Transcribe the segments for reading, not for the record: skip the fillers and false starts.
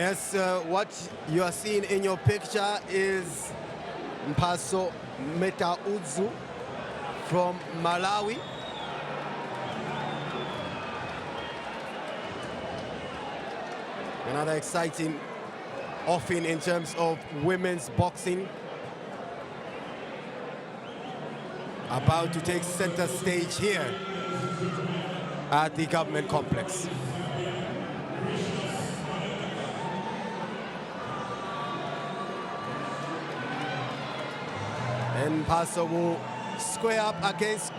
Yes, what you are seeing in your picture is Mphatso Metaudzu from Malawi. Another exciting offing in terms of women's boxing. About to take center stage here at the government complex. And Mphatso will square up against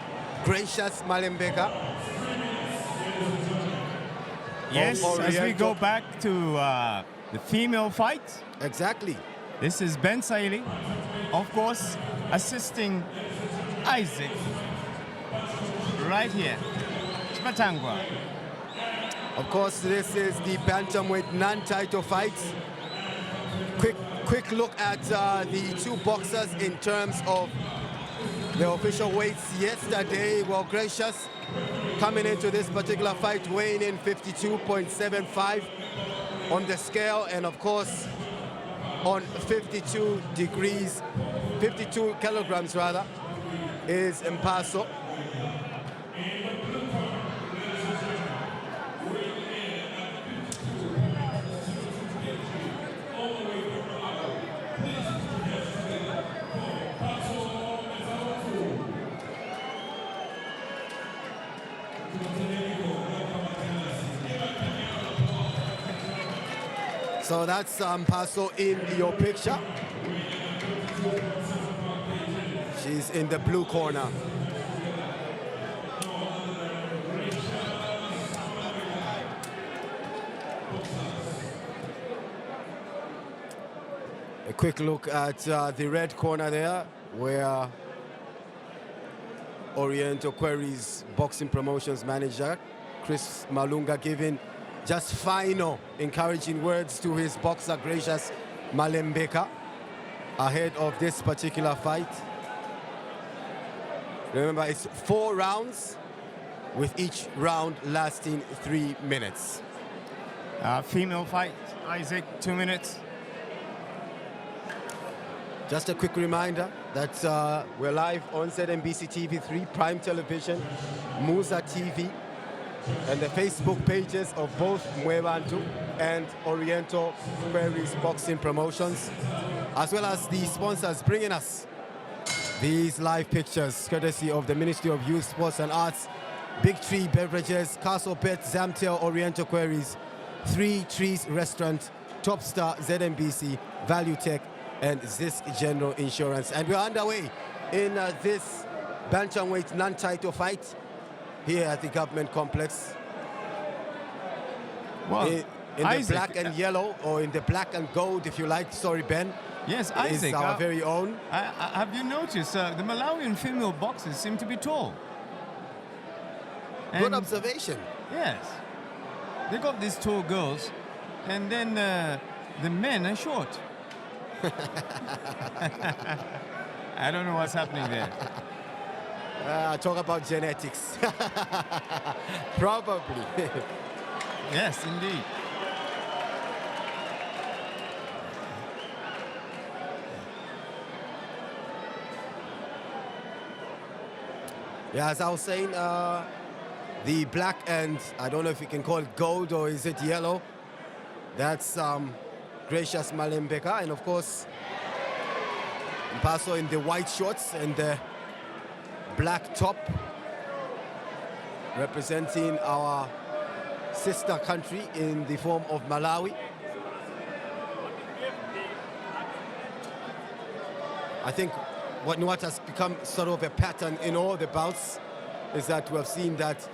gracious Malembeka. Yes, as we go back to the female fight. Exactly. This is Ben Saili, of course, assisting Isaac right here. Chmatangwa. Of course, this is the bantamweight non-title fight. Quick look at the two boxers in terms of the official weights yesterday. Well, gracious coming into this particular fight weighing in 52.75 on the scale, and of course on 52 kilograms rather, is Mphatso. So that's Mphatso in your picture. She's in the blue corner. A quick look at the red corner there, where Oriental Queries boxing promotions manager Chris Malunga giving just final encouraging words to his boxer gracious Malembeka ahead of this particular fight. Remember, it's 4 rounds with each round lasting 3 minutes. Female fight, Isaac, 2 minutes. Just a quick reminder that we're live on ZNBC TV3, Prime Television, Musa TV, and the Facebook pages of both Mwebantu and Oriental Queries Boxing Promotions, as well as the sponsors bringing us these live pictures, courtesy of the Ministry of Youth, Sports and Arts, Big Tree Beverages, Castle Pet, Zamtel, Oriental Queries, 3 Trees Restaurant, Top Star, ZNBC, Value Tech, and Zisk General Insurance. And we're underway in this bantamweight non-title fight here at the government complex. Well, in Isaac, the black and yellow, or in the black and gold, if you like. Sorry, Ben. Yes, Isaac. Is our very own. Have you noticed the Malawian female boxers seem to be tall? Good observation. Yes. They got these tall girls, and then the men are short. I don't know what's happening there. Talk about genetics. Probably. Yes, indeed. Yeah, as I was saying, the black and I don't know if you can call it gold or is it yellow. That's gracious Malembeka, and of course Mphatso in the white shorts and the black top, representing our sister country in the form of Malawi. I think what has become sort of a pattern in all the bouts is that we have seen that,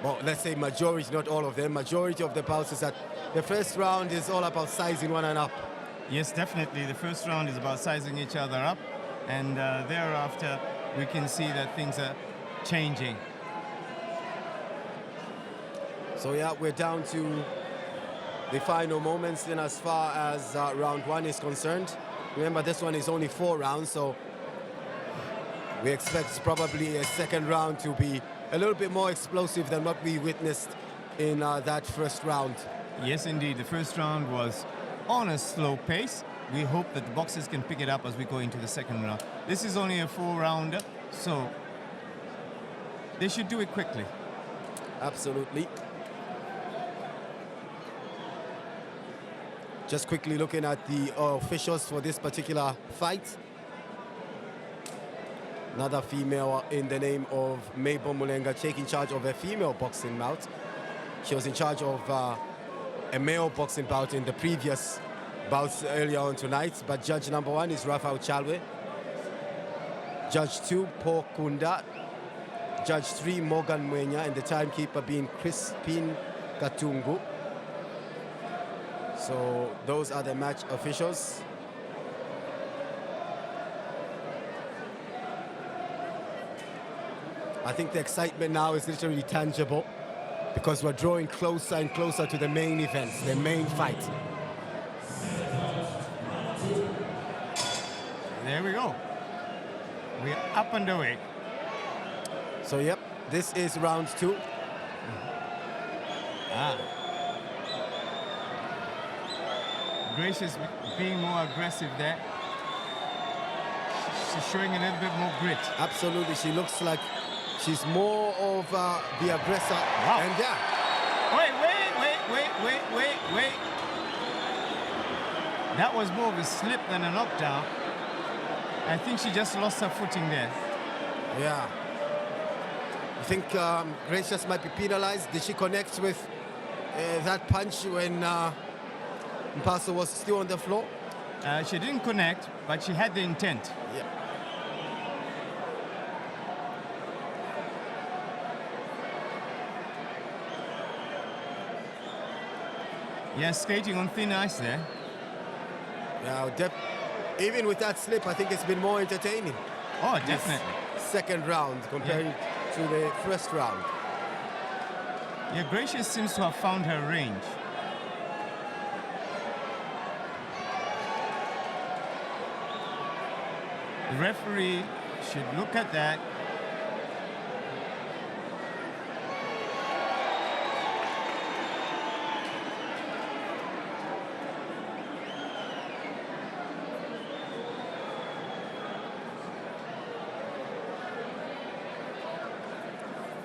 well, let's say majority, not all of them, majority of the bouts is that the first round is all about sizing one and up. Yes, definitely. The first round is about sizing each other up, and thereafter we can see that things are changing. So yeah, we're down to the final moments in as far as round 1 is concerned. Remember, this one is only 4 rounds, so we expect probably a second round to be a little bit more explosive than what we witnessed in that first round. Yes, indeed. The first round was on a slow pace. We hope that the boxers can pick it up as we go into the second round. This is only a 4-rounder, so they should do it quickly. Absolutely. Just quickly looking at the officials for this particular fight. Another female in the name of Mabel Mulenga taking charge of a female boxing bout. She was in charge of a male boxing bout in the previous bouts earlier on tonight. But judge number 1 is Rafael Chalwe. Judge 2, Paul Kunda. Judge 3, Morgan Mwenya, and the timekeeper being Crispin Katungu. So those are the match officials. I think the excitement now is literally tangible because we're drawing closer and closer to the main event, the main fight. There we go. We're up and away. So, yep, this is round 2. Gracious being more aggressive there. She's showing a little bit more grit. Absolutely, she looks like she's more of the aggressor. Wow. And yeah. Wait. That was more of a slip than a knockdown. I think she just lost her footing there. Yeah. I think Gracious might be penalized. Did she connect with that punch when Mphatso was still on the floor? She didn't connect, but she had the intent. Yeah. Yeah, skating on thin ice there. Yeah, even with that slip, I think it's been more entertaining. Oh, definitely. Second round compared to the first round. Yeah, Gracious seems to have found her range. The referee should look at that.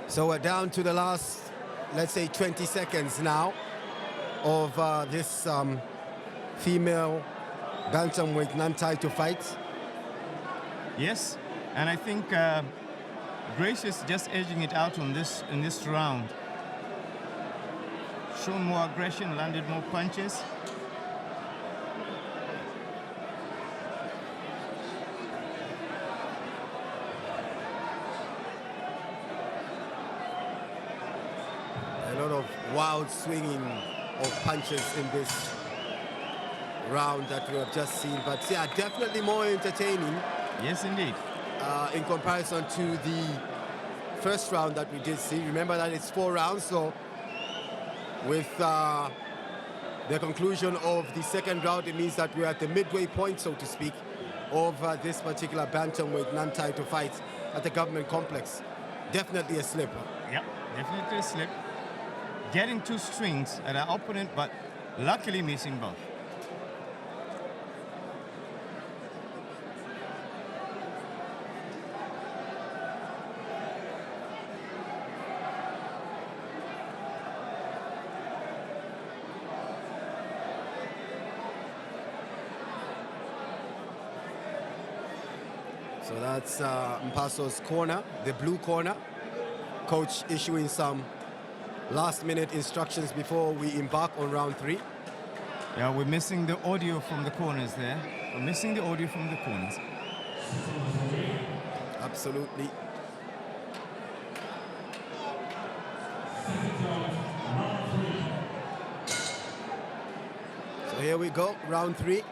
So we're down to the last, let's say, 20 seconds now of this female bantamweight non-title fight. Yes, and I think Gracious just edging it out on in this round. Shown more aggression, landed more punches. A lot of wild swinging of punches in this round that we have just seen. But yeah, definitely more entertaining. Yes, indeed. In comparison to the first round that we did see. Remember that it's 4 rounds, so with the conclusion of the second round, it means that we're at the midway point, so to speak, of this particular bantamweight non-title fight at the government complex. Definitely a slip. Yep, definitely a slip. Getting 2 strings at our opponent, but luckily missing both. So that's Mphatso's corner, the blue corner. Coach issuing some last-minute instructions before we embark on round 3. Yeah, we're missing the audio from the corners there. We're missing the audio from the corners. Absolutely. So here we go, round 3.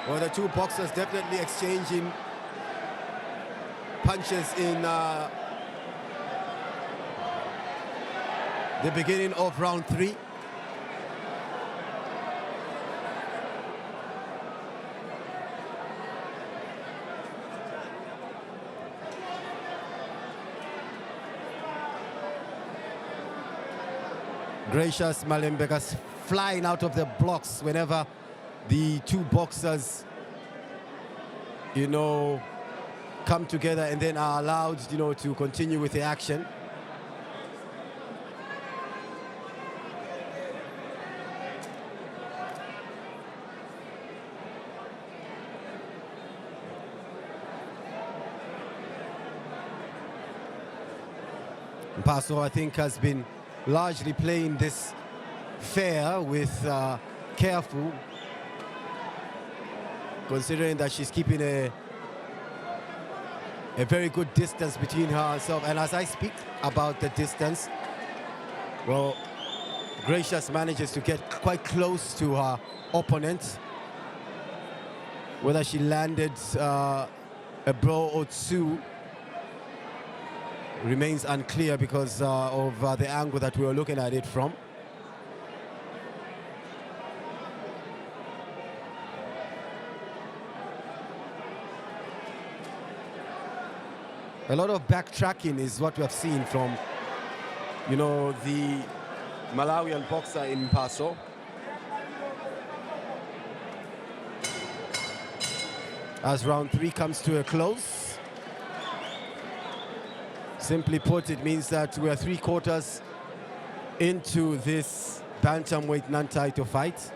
Well, the two boxers definitely exchanging punches in the beginning of round 3. Gracious Malembeka flying out of the blocks whenever the two boxers, you know, come together and then are allowed, you know, to continue with the action. Mphatso, I think, has been largely playing this fair with careful, considering that she's keeping a very good distance between her and herself. And as I speak about the distance, well, Gracious manages to get quite close to her opponent. Whether she landed a blow or two remains unclear because of the angle that we were looking at it from. A lot of backtracking is what we have seen from, you know, the Malawian boxer in Mphatso. As round 3 comes to a close. Simply put, it means that we are 3/4 into this bantamweight non-title fight.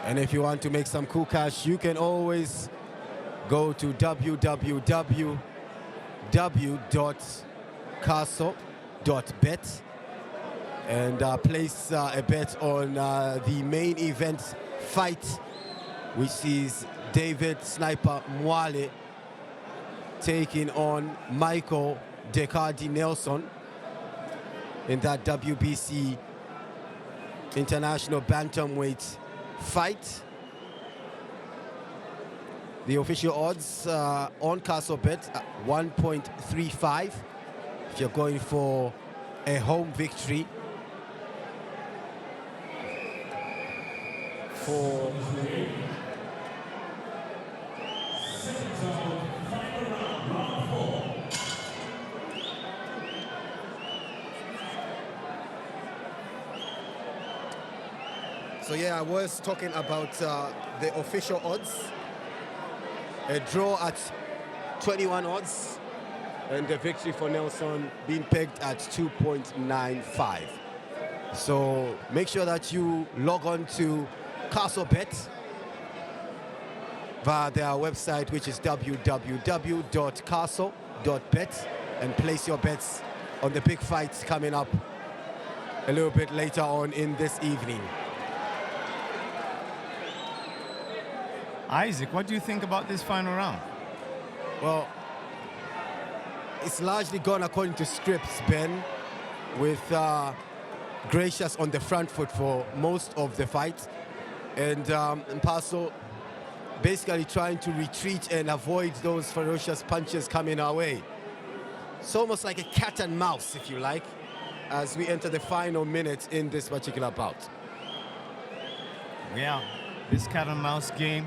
And if you want to make some cool cash, you can always go to www.castle.bet and place a bet on the main event fight, which is David Sniper Mwale taking on Michael Dekadi Nelson in that WBC International Bantamweight fight. The official odds on CastleBet 1.35 if you're going for a home victory. So yeah, I was talking about the official odds. A draw at 21 odds and the victory for Nelson being pegged at 2.95. So make sure that you log on to CastleBet via their website, which is www.castle.bet, and place your bets on the big fights coming up a little bit later on in this evening. Isaac, what do you think about this final round? Well, it's largely gone according to scripts, Ben, with Gracious on the front foot for most of the fight, and Mphatso basically trying to retreat and avoid those ferocious punches coming our way. It's almost like a cat and mouse, if you like, as we enter the final minutes in this particular bout. Yeah, this cat and mouse game,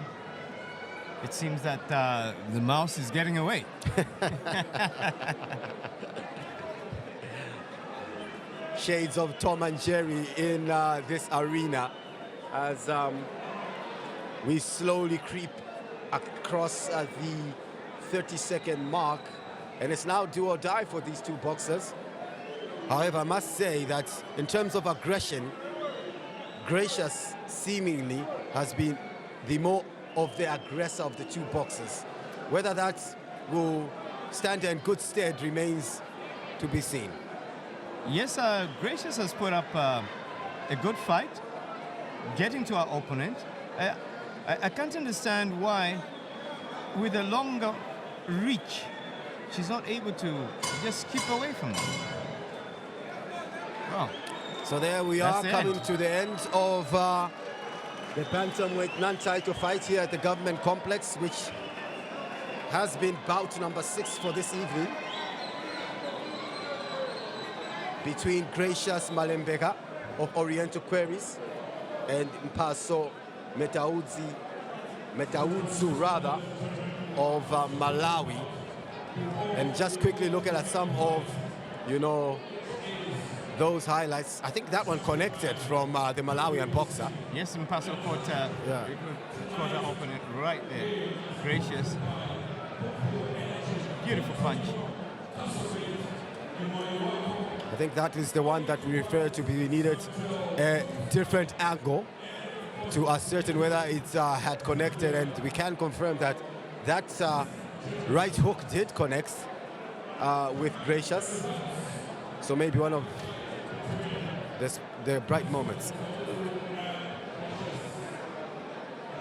it seems that the mouse is getting away. Shades of Tom and Jerry in this arena as we slowly creep across the 30-second mark, and it's now do or die for these two boxers. However, I must say that in terms of aggression, Gracious seemingly has been the more of the aggressor of the two boxers. Whether that will stand in good stead remains to be seen. Yes, Gracious has put up a good fight, getting to our opponent. I can't understand why, with a longer reach, she's not able to just keep away from them. Wow. So there we are, coming to the end of the bantamweight non-title fight here at the Government Complex, which has been bout number 6 for this evening, between Gracious Malembeka of Oriental Queries and Mphatso Metaudzu rather of Malawi. And just quickly looking at some of, those highlights. I think that one connected from the Malawian boxer. Yes, Mphatso caught her opponent right there. Gracious. Beautiful punch. I think that is the one that we refer to be needed a different angle to ascertain whether it had connected, and we can confirm that that right hook did connect with Gracious. So maybe one of the bright moments.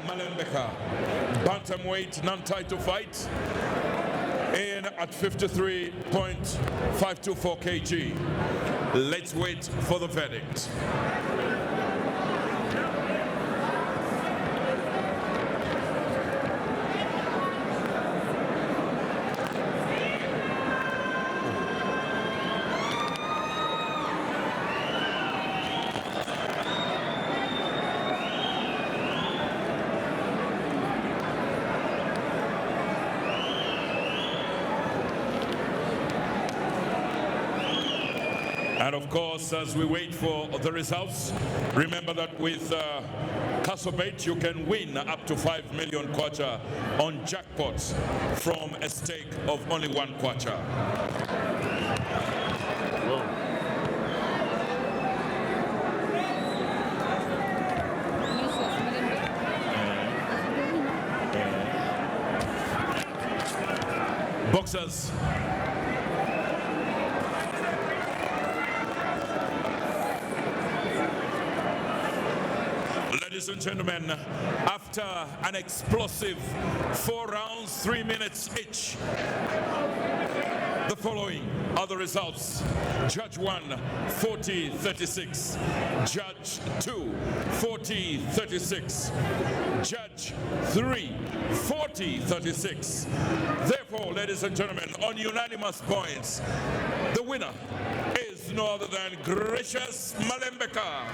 Malembeka, bantamweight non-title fight, in at 53.524 kg. Let's wait for the verdict. And of course, as we wait for the results, remember that with Castlebait, you can win up to 5 million kwacha on jackpots from a stake of only 1 kwacha. Boxers. Ladies and gentlemen, after an explosive 4 rounds, 3 minutes each, the following are the results. Judge 1, 40-36. Judge 2, 40-36. Judge 3, 40-36. Therefore, ladies and gentlemen, on unanimous points, the winner is no other than Gracious Malembeka.